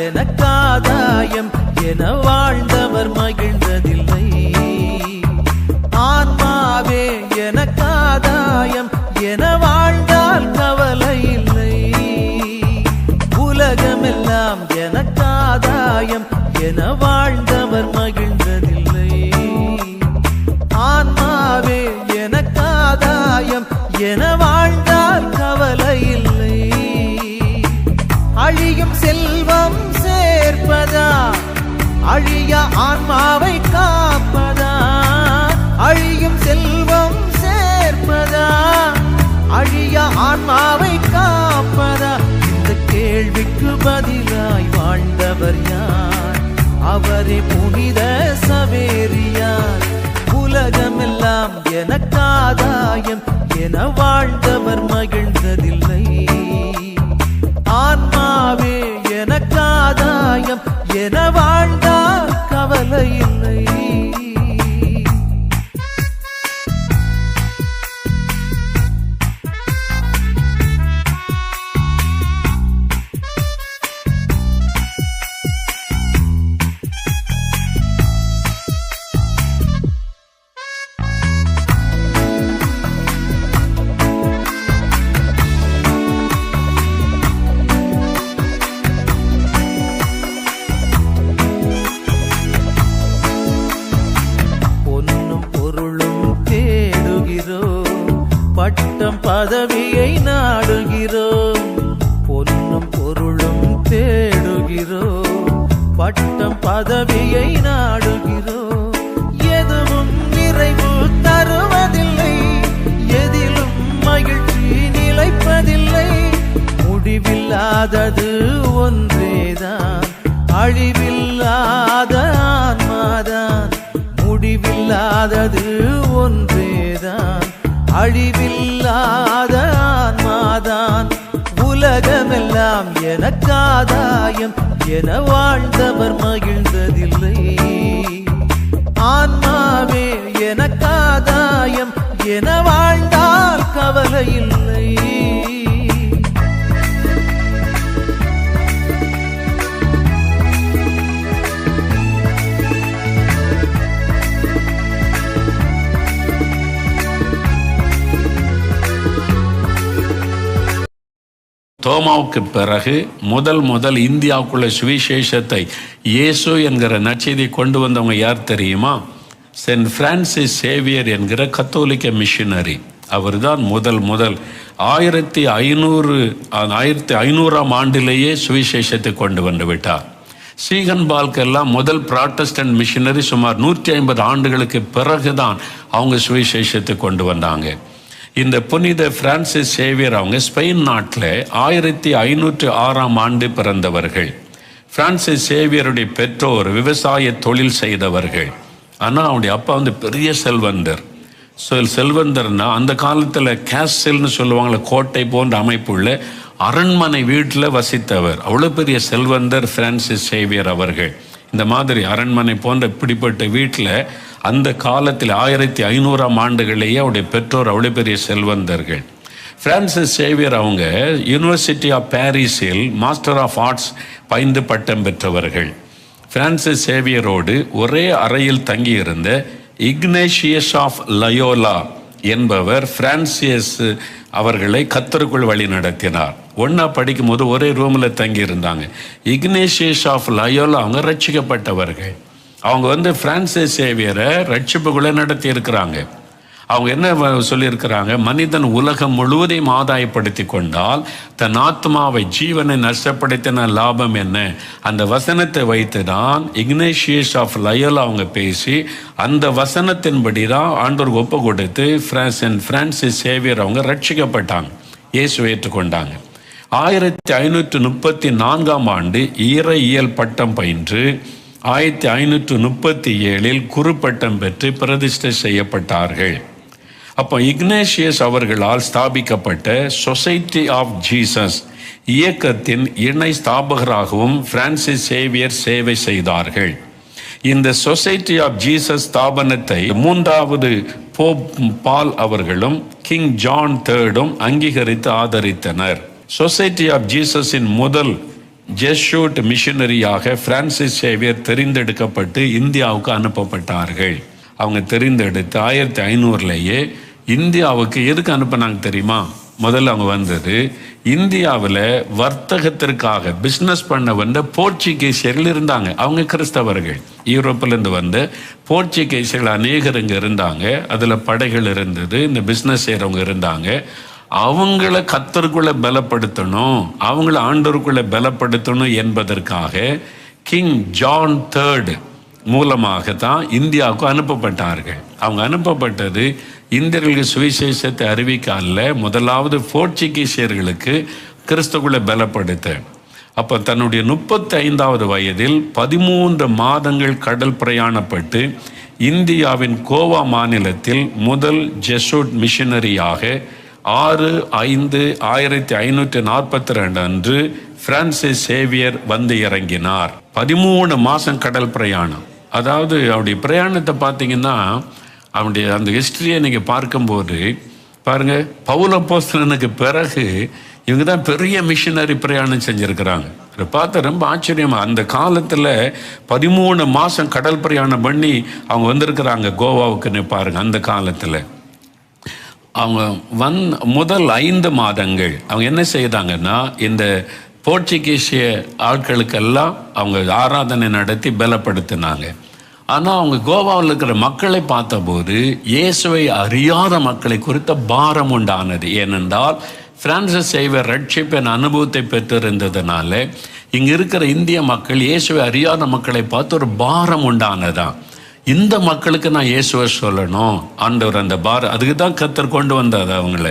எனக்காதாயம் என வாழ்ந்தவர் மகிழ்ந்ததில்லை. ஆன்மாவே எனக்காதாயம் என வாழ்ந்தால் கவலை இல்லை. உலகமெல்லாம் எனக்காதாயம் என வாழ்ந்தவர் மகிழ்ந்ததில்லை. ஆன்மாவே எனக்காதாயம் என வாழ்ந்தால் கவலை இல்லை. அழியும் செல்வம் சேர்ப்பதா அழிய ஆன்மாவை காப்பதா? அழியும் செல்வம் சேர்ப்பதா அழிய ஆன்மாவை காப்பதா? இந்த கேள்விக்கு பதிலாய் வாழ்ந்தவர் யார்? அவரே புனித சவேரியார். உலகமெல்லாம் எனக்காதாயம் என வாழ்ந்தவர் மகிழ்ந்ததில்லை. ஆன்மாவே எனக்காதாயம் என வாழ்ந்தால் கவலை இல்லை. பட்டம் பதவியை நாடுகிறோம். பொன்னும் பொருளும் தேடுகிறோம். பட்டம் பதவியை நாடுகிறோம். எதுவும் நிறைவு தருவதில்லை. எதிலும் மகிழ்ச்சி நிலைப்பதில்லை. முடிவில்லாதது ஒன்றேதான், அழிவில்லாத ஆன்மாதான். முடிவில்லாதது ஒன்றேதான், அழிவில்லாத ஆன்மாதான். உலகமெல்லாம் எனக்காதாயம் என வாழ்ந்தவர் மகிழ்ந்ததில்லை. ஆன்மாவே எனக்காதாயம் என வாழ்ந்தால் கவலை இல்லை. தோமாவுக்கு பிறகு முதல் இந்தியாவுக்குள்ள சுவிசேஷத்தை இயேசு என்கிற நற்செய்தி கொண்டு வந்தவங்க யார் தெரியுமா? சென்ட் பிரான்சிஸ் சேவியர் என்கிற கத்தோலிக்க மிஷனரி. அவர் தான் முதல் 1500ஆம் ஆண்டிலேயே சுவிசேஷத்தை கொண்டு வந்து விட்டார். ஸ்டீகன் பால்கெல்லாம் முதல் ப்ராட்டஸ்டன்ட் மிஷனரி சுமார் 150 ஆண்டுகளுக்கு பிறகுதான் அவங்க சுவிசேஷத்தை கொண்டு வந்தாங்க. இந்த புனித பிரான்சிஸ் சேவியர் அவங்க ஸ்பெயின் நாட்டில் 1506ஆம் ஆண்டு பிறந்தவர்கள். பிரான்சிஸ் சேவியருடைய பெற்றோர் விவசாய தொழில் செய்தவர்கள். ஆனால் அவருடைய அப்பா பெரிய செல்வந்தர். செல்வந்தர்னா அந்த காலத்தில் கேஸ்டல்னு சொல்லுவாங்களே, கோட்டை போன்ற அமைப்புள்ள அரண்மனை வீட்டில் வசித்தவர். அவ்வளோ பெரிய செல்வந்தர் பிரான்சிஸ் சேவியர் அவர்கள். இந்த மாதிரி அரண்மனை போன்ற இப்படிப்பட்ட வீட்டில் அந்த காலத்தில் 1500ஆம் ஆண்டுகளிலேயே அவருடைய பெற்றோர் அவ்வளோ பெரிய செல்வந்தர்கள். பிரான்சிஸ் சேவியர் அவங்க யூனிவர்சிட்டி ஆஃப் பாரிஸில் மாஸ்டர் ஆஃப் ஆர்ட்ஸ் பயின்று பட்டம் பெற்றவர்கள். பிரான்சிஸ் சேவியரோடு ஒரே அறையில் தங்கியிருந்த இக்னேஷியஸ் ஆஃப் லயோலா என்பவர் பிரான்சியஸ் அவர்களை கர்த்தருக்குள் வழி நடத்தினார். ஒன்றா படிக்கும்போது ஒரே ரூமில் தங்கியிருந்தாங்க. இக்னேஷியஸ் ஆஃப் லயோலா அவங்க ரட்சிக்கப்பட்டவர்கள். அவங்க பிரான்சிஸ் சேவியரை ரட்சிப்புக்குள்ளே நடத்தி இருக்கிறாங்க. அவங்க என்ன சொல்லியிருக்கிறாங்க? மனிதன் உலகம் முழுவதையும் ஆதாயப்படுத்தி கொண்டால் தன் ஆத்மாவை ஜீவனை நஷ்டப்படுத்தின லாபம் என்ன? அந்த வசனத்தை வைத்து தான் இக்னேஷியஸ் ஆஃப் லயோலா அவங்க பேசி அந்த வசனத்தின்படி தான் ஆண்டவருக்கு ஒப்பு கொடுத்து பிரான்சிஸ் சேவியர் அவங்க ரட்சிக்கப்பட்டாங்க, இயேசுவை ஏற்றுக்கொண்டாங்க. 1534ஆம் ஆண்டு இறையியல் பட்டம் பயின்று 1537 குருப்பட்டம் பெற்று பிரதிஷ்டை செய்யப்பட்டார்கள். அப்போ இக்னேஷியஸ் அவர்களால் ஸ்தாபிக்கப்பட்ட சொசைட்டி ஆஃப் ஜீசஸ் இயக்கத்தின் இணை ஸ்தாபகராகவும் பிரான்சிஸ் சேவியர் சேவை செய்தார்கள். இந்த சொசைட்டி ஆஃப் ஜீசஸ் ஸ்தாபனத்தை 3வது போப் பால் அவர்களும் கிங் ஜான் III அங்கீகரித்து ஆதரித்தனர். சொசைட்டி ஆஃப் ஜீசஸின் முதல் ஜெசூட் மிஷனரியாக பிரான்சிஸ் சேவியர் தெரிந்தெடுக்கப்பட்டு இந்தியாவுக்கு அனுப்பப்பட்டார்கள். அவங்க தெரிந்தெடுத்து 1500 இந்தியாவுக்கு எதுக்கு அனுப்பினாங்க தெரியுமா? முதல்ல அவங்க வந்தது இந்தியாவில் வர்த்தகத்திற்காக பிஸ்னஸ் பண்ண வந்த போர்ச்சுகீசியர்கள் இருந்தாங்க. அவங்க கிறிஸ்தவர்கள். யூரோப்பிலேருந்து வந்த போர்ச்சுகீசியர்கள் அநேகர் இங்கே இருந்தாங்க. அதில் படைகள் இருந்தது, இந்த பிஸ்னஸ் செய்கிறவங்க இருந்தாங்க. அவங்கள கர்த்தருக்குள்ள பலப்படுத்தணும், அவங்கள ஆண்டவருக்குள்ள பலப்படுத்தணும் என்பதற்காக கிங் ஜான் III மூலமாக தான் இந்தியாவுக்கு அனுப்பப்பட்டார்கள். அவங்க அனுப்பப்பட்டது இந்தியர்களுக்கு சுவிசேஷத்தை அறிவிக்க அல்ல, முதலாவது போர்ச்சுகீசியர்களுக்கு கிறிஸ்துக்குள்ள பலப்படுத்த. அப்போ தன்னுடைய 35வது வயதில் 13 மாதங்கள் கடல் பிரயாணப்பட்டு இந்தியாவின் கோவா மாநிலத்தில் முதல் ஜெசூட் மிஷனரியாக 6/5/1542 அன்று பிரான்சிஸ் சேவியர் வந்து இறங்கினார். 13 மாதம் கடல் பிரயாணம். அதாவது அவருடைய பிரயாணத்தை பார்த்தீங்கன்னா, அவனுடைய அந்த ஹிஸ்டரியை நீங்கள் பார்க்கும்போது பாருங்கள், பவுல் அப்போஸ்தலனுக்கு பிறகு இவங்க தான் பெரிய மிஷனரி பிரயாணம் செஞ்சுருக்கிறாங்க. அதை பார்த்து ரொம்ப ஆச்சரியமாக, அந்த காலத்தில் 13 மாதம் கடல் பிரயாணம் பண்ணி அவங்க வந்திருக்கிறாங்க கோவாவுக்குன்னு பாருங்கள். அந்த காலத்தில் அவங்க முதல் 5 மாதங்கள் அவங்க என்ன செய்தாங்கன்னா, இந்த போர்ச்சுகீசிய ஆட்களுக்கெல்லாம் அவங்க ஆராதனை நடத்தி பலப்படுத்தினாங்க. ஆனால் அவங்க கோவாவில் இருக்கிற மக்களை பார்த்தபோது இயேசுவை அறியாத மக்களை குறித்த பாரம் உண்டானது. ஏனென்றால் பிரான்சிஸ் சேவியர் ரட்சிப்பின் அனுபவத்தை பெற்றிருந்ததுனால இங்கே இருக்கிற இந்திய மக்கள் இயேசுவை அறியாத மக்களை பார்த்து ஒரு பாரம் உண்டானதான். இந்த மக்களுக்கு நான் இயேசுவை சொல்லணும், ஆண்டவர் அந்த பாரம், அதுக்கு தான் கர்த்தர் கொண்டு வந்தார் அவங்கள.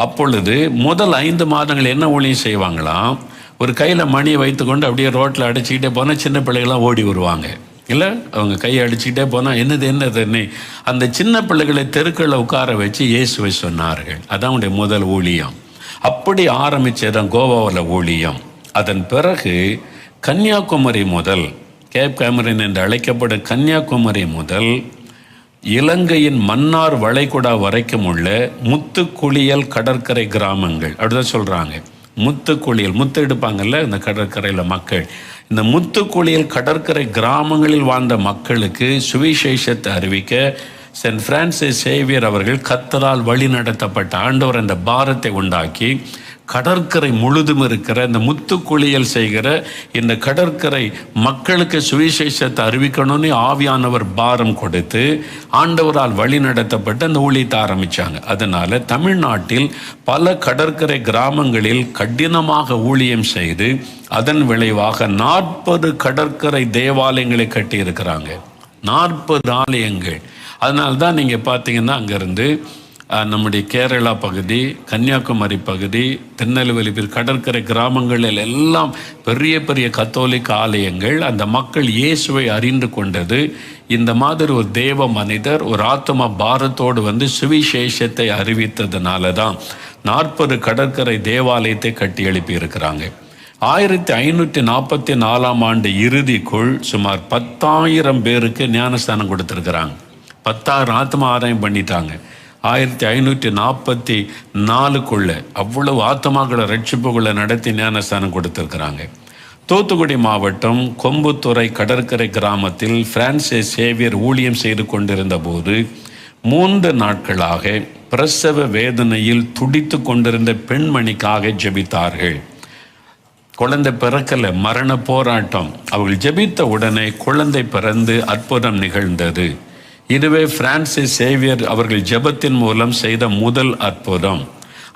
அப்பொழுது முதல் 5 மாதங்கள் என்ன ஊழியம் செய்வாங்களாம், ஒரு கையில் மணியை வைத்துக்கொண்டு அப்படியே ரோட்டில் அடிச்சுக்கிட்டே போனால் சின்ன பிள்ளைகள்லாம் ஓடி வருவாங்க. இல்லை, அவங்க கையை அடிச்சுக்கிட்டே போனால் என்னதுன்னு அந்த சின்ன பிள்ளைகளை தெருக்களில் உட்கார வச்சு இயேசுவை சொன்னார்கள். அதான் அவனுடைய முதல் ஊழியம். அப்படி ஆரம்பித்ததான் கோவாவில் ஊழியம். அதன் பிறகு கன்னியாகுமரி முதல், கேப் கேமரன் என்று அழைக்கப்படும் கன்னியாகுமரி முதல் இலங்கையின் மன்னார் வளைகுடா வரைக்கும் உள்ள முத்துக்குளியல் கடற்கரை கிராமங்கள், அப்படிதான் சொல்கிறாங்க. முத்துக்குளியல், முத்து எடுப்பாங்கல்ல இந்த கடற்கரையில் மக்கள், இந்த முத்துக்குளியல் கடற்கரை கிராமங்களில் வாழ்ந்த மக்களுக்கு சுவிசேஷத்தை அறிவிக்க சென்ட் பிரான்சிஸ் சேவியர் அவர்கள் கர்த்தரால் வழி நடத்தப்பட்ட ஆண்டவர் அந்த பாரத்தை உண்டாக்கி கடற்கரை முழுதும் இருக்கிற இந்த முத்துக்குளியல் செய்கிற இந்த கடற்கரை மக்களுக்கு சுவிசேஷத்தை அறிவிக்கணும்னு ஆவியானவர் பாரம் கொடுத்து ஆண்டவரால் வழி நடத்தப்பட்டு அந்த ஊழியத்தை ஆரம்பித்தாங்க. அதனால் தமிழ்நாட்டில் பல கடற்கரை கிராமங்களில் கடினமாக ஊழியம் செய்து அதன் விளைவாக 40 கடற்கரை தேவாலயங்களை கட்டியிருக்கிறாங்க. 40 ஆலயங்கள். அதனால்தான் நீங்கள் பார்த்தீங்கன்னா அங்கேருந்து நம்முடைய கேரளா பகுதி, கன்னியாகுமரி பகுதி, திருநெல்வேலி கடற்கரை கிராமங்களில் எல்லாம் பெரிய பெரிய கத்தோலிக்க ஆலயங்கள். அந்த மக்கள் இயேசுவை அறிந்து கொண்டது இந்த மாதிரி ஒரு தேவ மனிதர் ஒரு ஆத்மா பாரத்தோடு வந்து சுவிசேஷத்தை அறிவித்ததுனால தான் 40 கடற்கரை தேவாலயத்தை கட்டி எழுப்பி இருக்கிறாங்க. 1544 ஆண்டு இறுதிக்குள் சுமார் 10,000 பேருக்கு ஞானஸ்தானம் கொடுத்துருக்குறாங்க. 10,000 ஆத்மா ஆதாயம் பண்ணிட்டாங்க. 1544 அவ்வளவு ஆத்மாக்களை ரட்சிப்புகளை நடத்தி ஞானஸ்தானம் கொடுத்துருக்குறாங்க. தூத்துக்குடி மாவட்டம் கொம்புத்துறை கடற்கரை கிராமத்தில் பிரான்சிஸ் சேவியர் ஊழியம் செய்து கொண்டிருந்த போது 3 நாட்களாக பிரசவ வேதனையில் துடித்து கொண்டிருந்த பெண்மணிக்காக ஜெபித்தார்கள். குழந்தை பிறக்கல, மரண போராட்டம். அவர்கள் ஜெபித்த உடனே குழந்தை பிறந்து அற்புதம் நிகழ்ந்தது. இதுவே பிரான்சிஸ் சேவியர் அவர்கள் ஜெபத்தின் மூலம் செய்த முதல் அற்புதம்.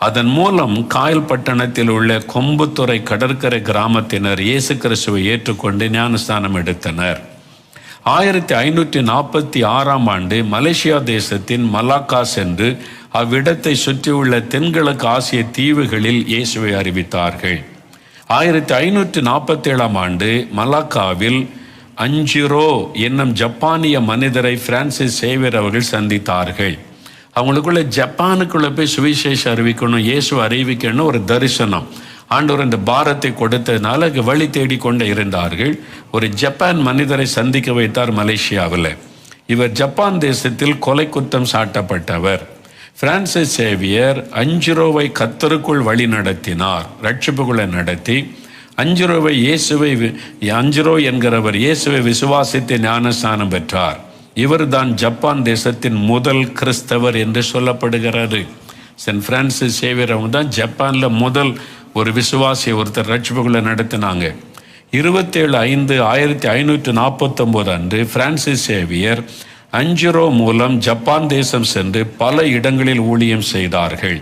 அதன் மூலம் காயல் பட்டணத்தில் உள்ள கொம்புத்துறை கடற்கரை கிராமத்தினர் இயேசு கிறிஸ்துவை ஏற்றுக்கொண்டு ஞானஸ்தானம் எடுத்தனர். 1546 ஆண்டு மலேசியா தேசத்தின் மலாக்கா சென்று அவ்விடத்தை சுற்றியுள்ள தென்கிழக்கு ஆசிய தீவுகளில் இயேசுவை அறிவித்தார்கள். 1547 ஆண்டு மலாக்காவில் அஞ்சிரோ என்னும் ஜப்பானிய மனிதரை பிரான்சிஸ் சேவியர் அவர்கள் சந்தித்தார்கள். அவங்களுக்குள்ள ஜப்பானுக்குள்ளே போய் சுவிசேஷம் அறிவிக்கணும், இயேசு அறிவிக்கணும் ஒரு தரிசனம். ஆண்டவர் இந்த பாரத்தை கொடுத்ததுனால வழி தேடிக்கொண்டே இருந்தார்கள். ஒரு ஜப்பான் மனிதரை சந்திக்க வைத்தார் மலேசியாவில். இவர் ஜப்பான் தேசத்தில் கொலை குற்றம் சாட்டப்பட்டவர். பிரான்சிஸ் சேவியர் அஞ்சிரோவை கர்த்தருக்குள் வழி நடத்தினார், ரட்சிப்புகளை நடத்தி அஞ்சுரோ என்கிறவர் இயேசுவை விசுவாசித்து ஞானஸ்நானம் பெற்றார். இவர்தான் ஜப்பான் தேசத்தின் முதல் கிறிஸ்தவர் என்று சொல்லப்படுகிறது. சென்ட் பிரான்சிஸ் சேவியர் அவங்க தான் ஜப்பானில் முதல் ஒரு விசுவாசியை ஒருத்தர் ரட்சிப்புகளை நடத்தினாங்க. 27/5/1549 அன்று பிரான்சிஸ் சேவியர் அஞ்சுரோ மூலம் ஜப்பான் தேசம் சென்று பல இடங்களில் ஊழியம் செய்தார்கள்.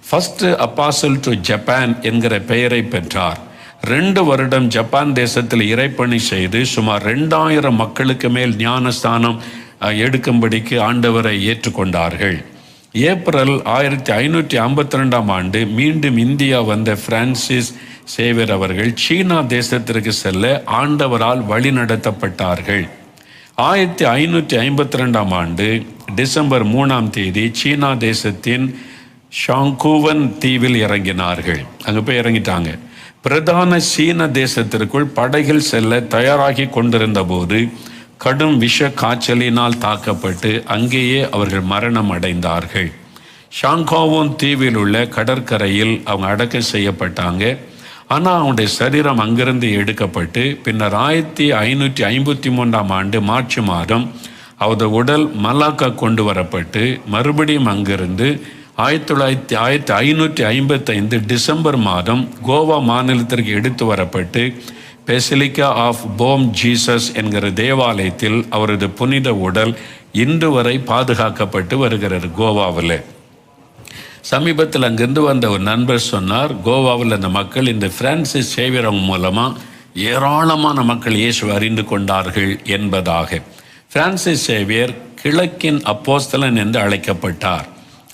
ஃபர்ஸ்ட் அப்பாசல் டு ஜப்பான் என்கிற பெயரை பெற்றார். 2 வருடம் ஜப்பான் தேசத்தில் இறைப்பணி செய்து சுமார் 2000 மக்களுக்கு மேல் ஞானஸ்தானம் எடுக்கும்படிக்கு ஆண்டவரை ஏற்றுக்கொண்டார்கள். ஏப்ரல் 1552 ஆண்டு மீண்டும் இந்தியா வந்த பிரான்சிஸ் சேவியர் அவர்கள் சீனா தேசத்திற்கு செல்ல ஆண்டவரால் வழிநடத்தப்பட்டார்கள். 1552 ஆண்டு டிசம்பர் 3 சீனா தேசத்தின் ஷாங்கூவன் தீவில் இறங்கினார்கள். அங்கே போய் இறங்கிட்டாங்க. பிரதான சீன தேசத்திற்குள் படகில் செல்ல தயாராகி கொண்டிருந்த போது கடும் விஷ காய்ச்சலினால் தாக்கப்பட்டு அங்கேயே அவர்கள் மரணம் அடைந்தார்கள். ஷாங்கோவன் தீவில் உள்ள கடற்கரையில் அவங்க அடக்கம் செய்யப்பட்டாங்க. ஆனால் அவங்களுடைய சரீரம் அங்கிருந்து எடுக்கப்பட்டு பின்னர் 1553 ஆண்டு மார்ச் மாதம் அவரது உடல் மலாக்கா கொண்டு வரப்பட்டு மறுபடியும் அங்கிருந்து 1555 டிசம்பர் மாதம் கோவா மாநிலத்திற்கு எடுத்து வரப்பட்டு பெசிலிக்கா ஆஃப் போம் ஜீசஸ் என்கிற தேவாலயத்தில் அவரது புனித உடல் இன்று வரை பாதுகாக்கப்பட்டு வருகிறது கோவாவில். சமீபத்தில் அங்கிருந்து வந்த ஒரு நண்பர் சொன்னார், கோவாவில் அந்த மக்கள் இந்த பிரான்சிஸ் சேவியர் மூலமாக ஏராளமான மக்கள் இயேசுவை அறிந்து கொண்டார்கள் என்பதாக. பிரான்சிஸ் சேவியர் கிழக்கின் அப்போஸ்தலன் என்று அழைக்கப்பட்டார்.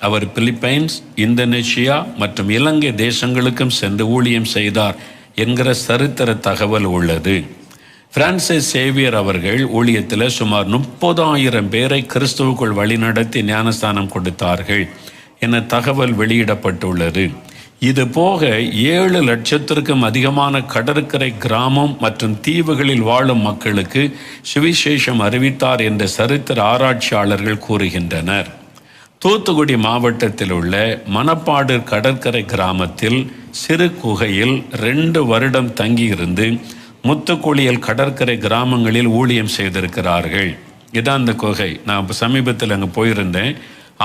அவர் பிலிப்பைன்ஸ், இந்தோனேஷியா மற்றும் இலங்கை தேசங்களுக்கும் சென்று ஊழியம் செய்தார் என்கிற சரித்திர தகவல் உள்ளது. பிரான்சிஸ் சேவியர் அவர்கள் ஊழியத்தில் சுமார் 30,000 பேரை கிறிஸ்துவுக்குள் வழிநடத்தி ஞானஸ்தானம் கொடுத்தார்கள் என தகவல் வெளியிடப்பட்டுள்ளது. இது போக 7 லட்சத்திற்கும் அதிகமான கடற்கரை கிராமம் மற்றும் தீவுகளில் வாழும் மக்களுக்கு சுவிசேஷம் அறிவித்தார் என்ற சரித்திர ஆராய்ச்சியாளர்கள் கூறுகின்றனர். தூத்துக்குடி மாவட்டத்தில் உள்ள மணப்பாடு கடற்கரை கிராமத்தில் சிறு குகையில் 2 வருடம் தங்கியிருந்து முத்துக்குளியல் கடற்கரை கிராமங்களில் ஊழியம் செய்திருக்கிறார்கள். இதான் அந்த குகை. நான் சமீபத்தில் அங்கே போயிருந்தேன்.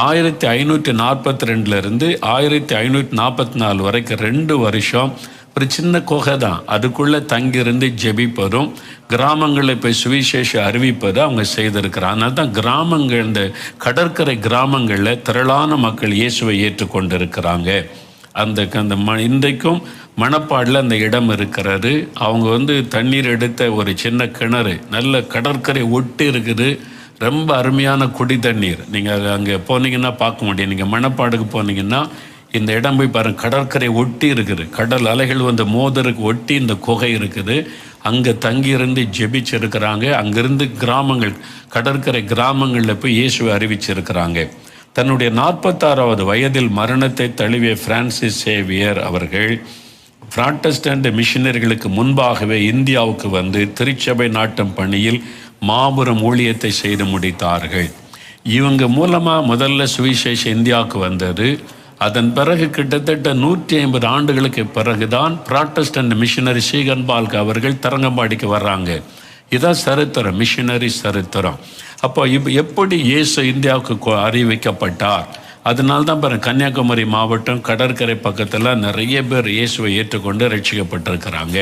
1542 1544 வரைக்கும் 2 வருஷம் ஒரு சின்ன குகை தான். அதுக்குள்ளே தங்கியிருந்து ஜெபிப்பதும் கிராமங்களில் போய் சுவிசேஷ அறிவிப்பதை அவங்க செய்திருக்கிறாங்க. அதனால தான் கிராமங்கள், இந்த கடற்கரை கிராமங்களில் திரளான மக்கள் இயேசுவை ஏற்றுக்கொண்டிருக்கிறாங்க. இன்றைக்கும் மணப்பாடில் அந்த இடம் இருக்கிறது. அவங்க தண்ணீர் எடுத்த ஒரு சின்ன கிணறு நல்ல கடற்கரை ஒட்டி இருக்குது. ரொம்ப அருமையான குடி தண்ணீர். நீங்கள் அங்கே போனீங்கன்னா பார்க்க முடியும். நீங்கள் மணப்பாடுக்கு போனீங்கன்னா இந்த இடம் போய் பாருங்கள், கடற்கரை ஒட்டி இருக்குது. கடல் அலைகள் மோதருக்கு ஒட்டி இந்த குகை இருக்குது. அங்கே தங்கியிருந்து ஜெபிச்சிருக்கிறாங்க. அங்கிருந்து கிராமங்கள், கடற்கரை கிராமங்களில் போய் இயேசுவை அறிவிச்சிருக்கிறாங்க. தன்னுடைய 46வது வயதில் மரணத்தை தழுவிய பிரான்சிஸ் சேவியர் அவர்கள் புராட்டஸ்டன்ட் மிஷனரிகளுக்கு முன்பாகவே இந்தியாவுக்கு வந்து திருச்சபை நாட்டும் பணியில் மாபெரும் ஊழியத்தை செய்து முடித்தார்கள். இவங்க மூலமாக முதல்ல சுவிசேஷம் இந்தியாவுக்கு வந்தது. அதன் பிறகு கிட்டத்தட்ட 150 ஆண்டுகளுக்கு பிறகுதான் புராட்டஸ்டன்ட் மிஷனரி ஸ்ரீகன் பால்க் அவர்கள் தரங்கம்பாடிக்கு வர்றாங்க. இதான் சரித்திரம், மிஷனரி சரித்திரம். அப்போ எப்படி இயேசு இந்தியாவுக்கு அறிவிக்கப்பட்டார்? அதனால்தான் பாருங்க, கன்னியாகுமரி மாவட்டம் கடற்கரை பக்கத்தில் நிறைய பேர் இயேசுவை ஏற்றுக்கொண்டு ரட்சிக்கப்பட்டிருக்கிறாங்க.